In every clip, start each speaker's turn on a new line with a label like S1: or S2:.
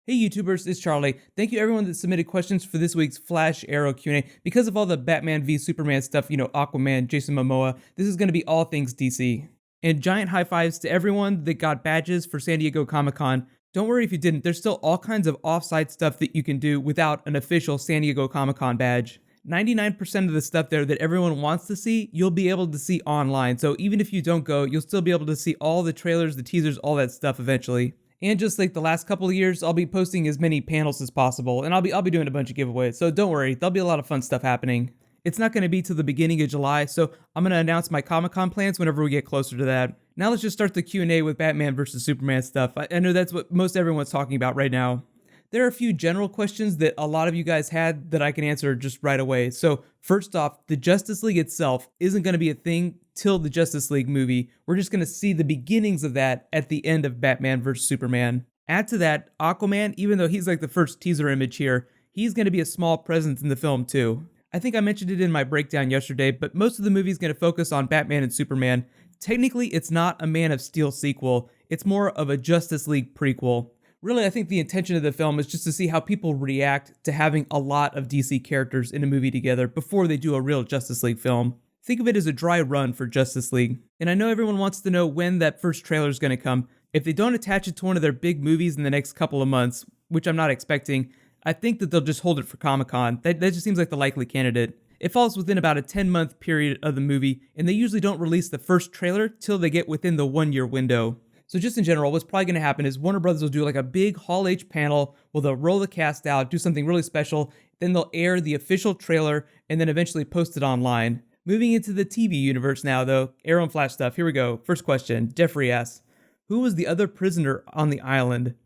S1: Hey YouTubers, it's Charlie. Thank you everyone that submitted questions for this week's Flash Arrow Q&A. Because of all the Batman v Superman stuff, Aquaman, Jason Momoa, this is going to be all things DC. And giant high fives to everyone that got badges for San Diego Comic-Con. Don't worry if you didn't, there's still all kinds of off-site stuff that you can do without an official San Diego Comic-Con badge. 99% of the stuff there that everyone wants to see, you'll be able to see online. So even if you don't go, you'll still be able to see all the trailers, the teasers, all that stuff eventually. And just like the last couple of years, I'll be posting as many panels as possible, and I'll be doing a bunch of giveaways. So don't worry, there'll be a lot of fun stuff happening. It's not going to be till the beginning of July, so I'm going to announce my Comic-Con plans whenever we get closer to that. Now let's just start the Q&A with Batman vs Superman stuff. I know that's what most everyone's talking about right now. There are a few general questions that a lot of you guys had that I can answer just right away. So first off, the Justice League itself isn't going to be a thing till the Justice League movie. We're just going to see the beginnings of that at the end of Batman vs Superman. Add to that, Aquaman, even though he's like the first teaser image here, he's going to be a small presence in the film too. I think I mentioned it in my breakdown yesterday, but most of the movie is going to focus on Batman and Superman. Technically, it's not a Man of Steel sequel. It's more of a Justice League prequel. Really, I think the intention of the film is just to see how people react to having a lot of DC characters in a movie together before they do a real Justice League film. Think of it as a dry run for Justice League. And I know everyone wants to know when that first trailer is going to come. If they don't attach it to one of their big movies in the next couple of months, which I'm not expecting, I think that they'll just hold it for Comic-Con. That just seems like the likely candidate. It falls within about a 10-month period of the movie, and they usually don't release the first trailer till they get within the 1-year window. So just in general, what's probably going to happen is Warner Brothers will do like a big Hall H panel where they'll roll the cast out, do something really special, then they'll air the official trailer, and then eventually post it online. Moving into the TV universe now, though, Arrow and Flash stuff. Here we go. First question. Jeffrey asks, who was the other prisoner on the island?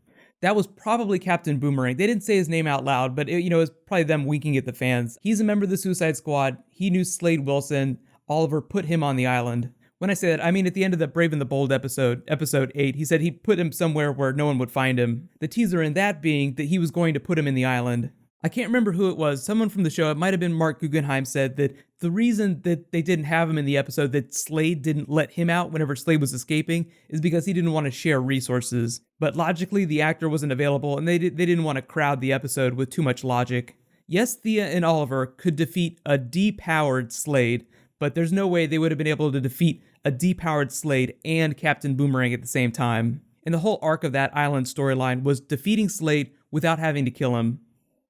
S1: That was probably Captain Boomerang. They didn't say his name out loud, but it was probably them winking at the fans. He's a member of the Suicide Squad. He knew Slade Wilson. Oliver put him on the island. When I say that, I mean at the end of the Brave and the Bold episode 8, he said he put him somewhere where no one would find him. The teaser in that being that he was going to put him in the island. I can't remember who it was. Someone from the show, it might have been Mark Guggenheim, said that the reason that they didn't have him in the episode, that Slade didn't let him out whenever Slade was escaping, is because he didn't want to share resources. But logically, the actor wasn't available, and they didn't want to crowd the episode with too much logic. Yes, Thea and Oliver could defeat a depowered Slade, but there's no way they would have been able to defeat a depowered Slade and Captain Boomerang at the same time. And the whole arc of that island storyline was defeating Slade without having to kill him.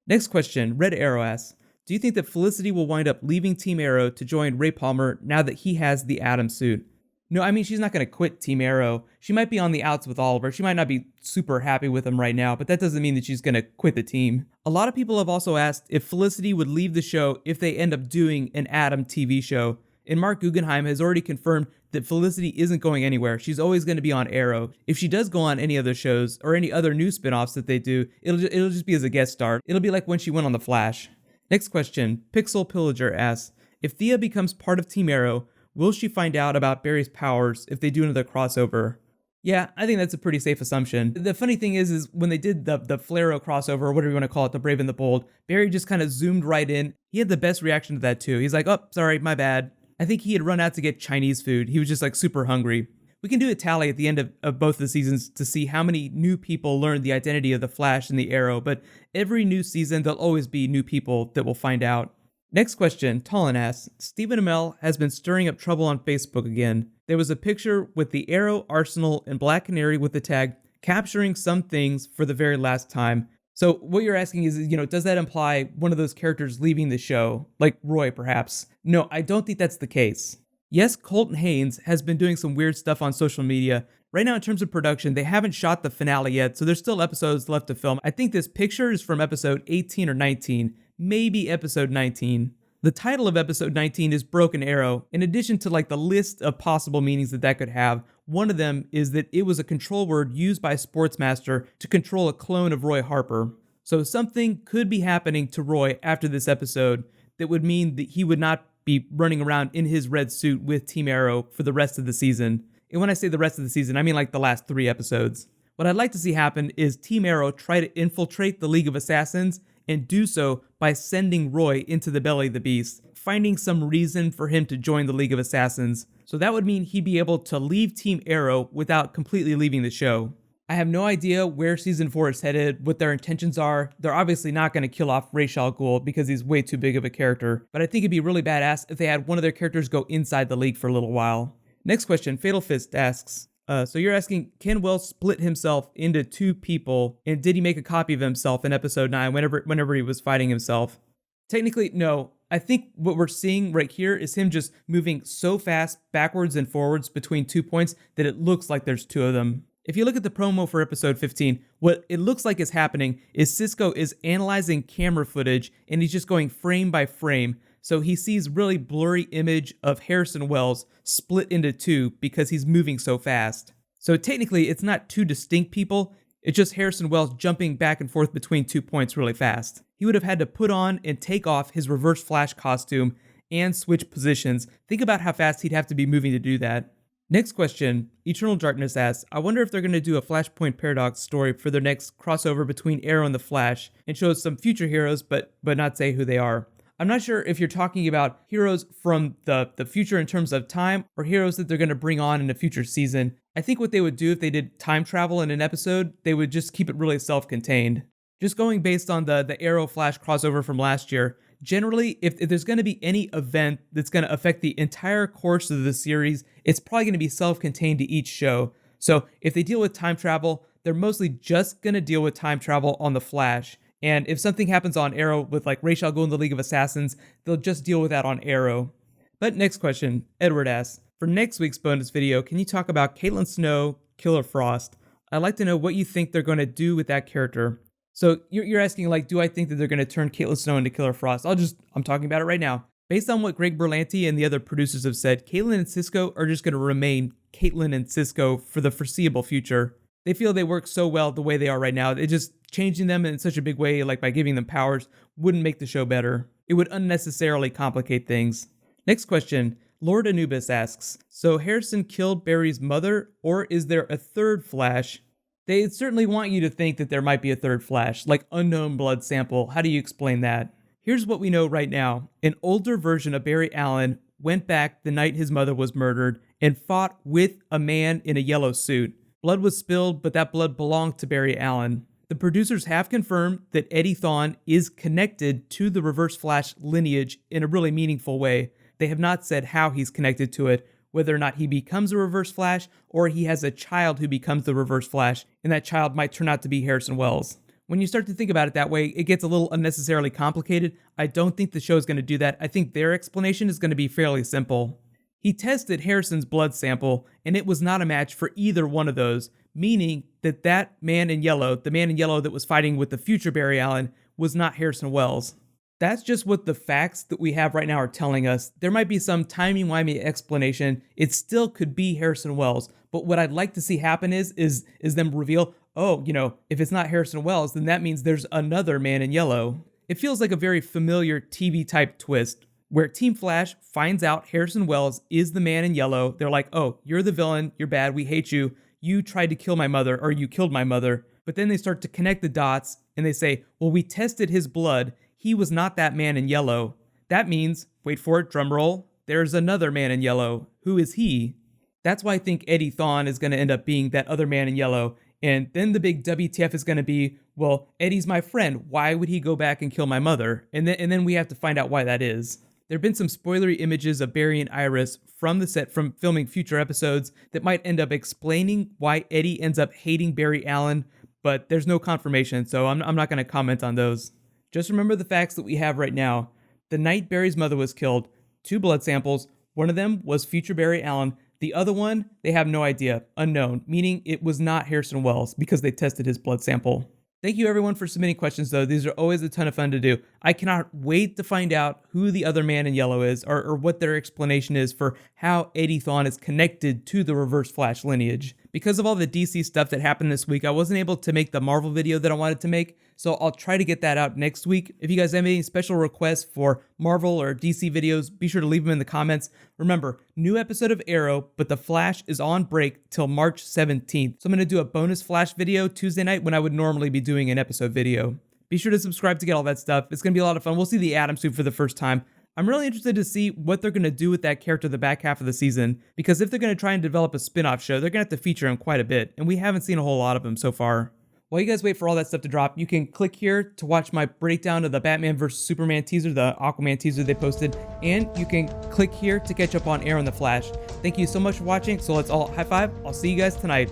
S1: Next question, Red Arrow asks, do you think that Felicity will wind up leaving Team Arrow to join Ray Palmer now that he has the Atom suit? No, I mean, she's not going to quit Team Arrow. She might be on the outs with Oliver. She might not be super happy with him right now, but that doesn't mean that she's going to quit the team. A lot of people have also asked if Felicity would leave the show if they end up doing an Atom TV show. And Mark Guggenheim has already confirmed that Felicity isn't going anywhere. She's always going to be on Arrow. If she does go on any other shows or any other new spin-offs that they do, it'll just be as a guest star. It'll be like when she went on The Flash. Next question, Pixel Pillager asks, if Thea becomes part of Team Arrow, will she find out about Barry's powers if they do another crossover? Yeah, I think that's a pretty safe assumption. The funny thing is when they did the Flaro crossover, or whatever you want to call it, the Brave and the Bold, Barry just kind of zoomed right in. He had the best reaction to that too. He's like, oh, sorry, my bad. I think he had run out to get Chinese food. He was just like super hungry. We can do a tally at the end of both the seasons to see how many new people learned the identity of the Flash and the Arrow, but every new season there'll always be new people that will find out. Next question, Talon asks, Stephen Amell has been stirring up trouble on Facebook again. There was a picture with the Arrow, Arsenal, and Black Canary with the tag, capturing some things for the very last time. So what you're asking is, does that imply one of those characters leaving the show? Like Roy, perhaps? No, I don't think that's the case. Yes, Colton Haynes has been doing some weird stuff on social media. Right now, in terms of production, they haven't shot the finale yet, so there's still episodes left to film. I think this picture is from episode 18 or 19, maybe episode 19. The title of episode 19 is Broken Arrow. In addition to like the list of possible meanings that could have, one of them is that it was a control word used by Sportsmaster to control a clone of Roy Harper. So something could be happening to Roy after this episode that would mean that he would not be running around in his red suit with Team Arrow for the rest of the season. And when I say the rest of the season, I mean like the last 3 episodes. What I'd like to see happen is Team Arrow try to infiltrate the League of Assassins and do so by sending Roy into the belly of the beast, finding some reason for him to join the League of Assassins. So that would mean he'd be able to leave Team Arrow without completely leaving the show. I have no idea where season 4 is headed, what their intentions are. They're obviously not going to kill off Ra's al Ghul because he's way too big of a character, but I think it'd be really badass if they had one of their characters go inside the league for a little while. Next question, Fatal Fist asks, so you're asking, can Wells split himself into two people, and did he make a copy of himself in episode 9 whenever he was fighting himself? Technically, no. I think what we're seeing right here is him just moving so fast backwards and forwards between 2 points that it looks like there's two of them. If you look at the promo for episode 15, what it looks like is happening is Sisko is analyzing camera footage and he's just going frame by frame. So he sees really blurry image of Harrison Wells split into two because he's moving so fast. So technically it's not two distinct people, it's just Harrison Wells jumping back and forth between 2 points really fast. He would have had to put on and take off his Reverse Flash costume and switch positions. Think about how fast he'd have to be moving to do that. Next question, Eternal Darkness asks, I wonder if they're going to do a Flashpoint Paradox story for their next crossover between Arrow and the Flash and show some future heroes but not say who they are. I'm not sure if you're talking about heroes from the future in terms of time or heroes that they're going to bring on in a future season. I think what they would do if they did time travel in an episode, they would just keep it really self-contained. Just going based on the Arrow Flash crossover from last year, generally, if there's going to be any event that's going to affect the entire course of the series, it's probably going to be self-contained to each show. So if they deal with time travel, they're mostly just going to deal with time travel on The Flash. And if something happens on Arrow with like Ra's al Ghul in the League of Assassins, they'll just deal with that on Arrow. But next question, Edward asks, for next week's bonus video, can you talk about Caitlin Snow, Killer Frost? I'd like to know what you think they're going to do with that character. So you're asking, like, do I think that they're going to turn Caitlin Snow into Killer Frost? I'm talking about it right now. Based on what Greg Berlanti and the other producers have said, Caitlin and Cisco are just going to remain Caitlin and Cisco for the foreseeable future. They feel they work so well the way they are right now. It just changing them in such a big way, like by giving them powers, wouldn't make the show better. It would unnecessarily complicate things. Next question, Lord Anubis asks, so Harrison killed Barry's mother, or is there a third Flash? They certainly want you to think that there might be a third Flash, like unknown blood sample. How do you explain that? Here's what we know right now. An older version of Barry Allen went back the night his mother was murdered and fought with a man in a yellow suit. Blood was spilled, but that blood belonged to Barry Allen. The producers have confirmed that Eddie Thawne is connected to the Reverse Flash lineage in a really meaningful way. They have not said how he's connected to it, whether or not he becomes a Reverse Flash or he has a child who becomes the Reverse Flash, and that child might turn out to be Harrison Wells. When you start to think about it that way, it gets a little unnecessarily complicated. I don't think the show is going to do that. I think their explanation is going to be fairly simple. He tested Harrison's blood sample, and it was not a match for either one of those, meaning that that man in yellow, the man in yellow that was fighting with the future Barry Allen, was not Harrison Wells. That's just what the facts that we have right now are telling us. There might be some timey-wimey explanation. It still could be Harrison Wells, but what I'd like to see happen is them reveal, oh, if it's not Harrison Wells, then that means there's another man in yellow. It feels like a very familiar TV-type twist, where Team Flash finds out Harrison Wells is the man in yellow. They're like, oh, you're the villain, you're bad, we hate you. You tried to kill my mother, or you killed my mother. But then they start to connect the dots, and they say, well, we tested his blood. He was not that man in yellow. That means, wait for it, drum roll, there's another man in yellow. Who is he? That's why I think Eddie Thawne is going to end up being that other man in yellow. And then the big WTF is going to be, well, Eddie's my friend. Why would he go back and kill my mother? And then we have to find out why that is. There have been some spoilery images of Barry and Iris from the set from filming future episodes that might end up explaining why Eddie ends up hating Barry Allen, but there's no confirmation, so I'm not going to comment on those. Just remember the facts that we have right now. The night Barry's mother was killed, 2 blood samples, one of them was future Barry Allen, the other one, they have no idea, unknown, meaning it was not Harrison Wells because they tested his blood sample. Thank you everyone for submitting questions though. These are always a ton of fun to do. I cannot wait to find out who the other man in yellow is or what their explanation is for how Eddie Thawne is connected to the Reverse Flash lineage. Because of all the DC stuff that happened this week, I wasn't able to make the Marvel video that I wanted to make, so I'll try to get that out next week. If you guys have any special requests for Marvel or DC videos, be sure to leave them in the comments. Remember, new episode of Arrow, but The Flash is on break till March 17th. So I'm going to do a bonus Flash video Tuesday night when I would normally be doing an episode video. Be sure to subscribe to get all that stuff. It's going to be a lot of fun. We'll see the Atom suit for the first time. I'm really interested to see what they're going to do with that character the back half of the season, because if they're going to try and develop a spin-off show, they're going to have to feature him quite a bit, and we haven't seen a whole lot of him so far. While you guys wait for all that stuff to drop, you can click here to watch my breakdown of the Batman vs Superman teaser, the Aquaman teaser they posted, and you can click here to catch up on Arrow and the Flash. Thank you so much for watching, so let's all high five. I'll see you guys tonight.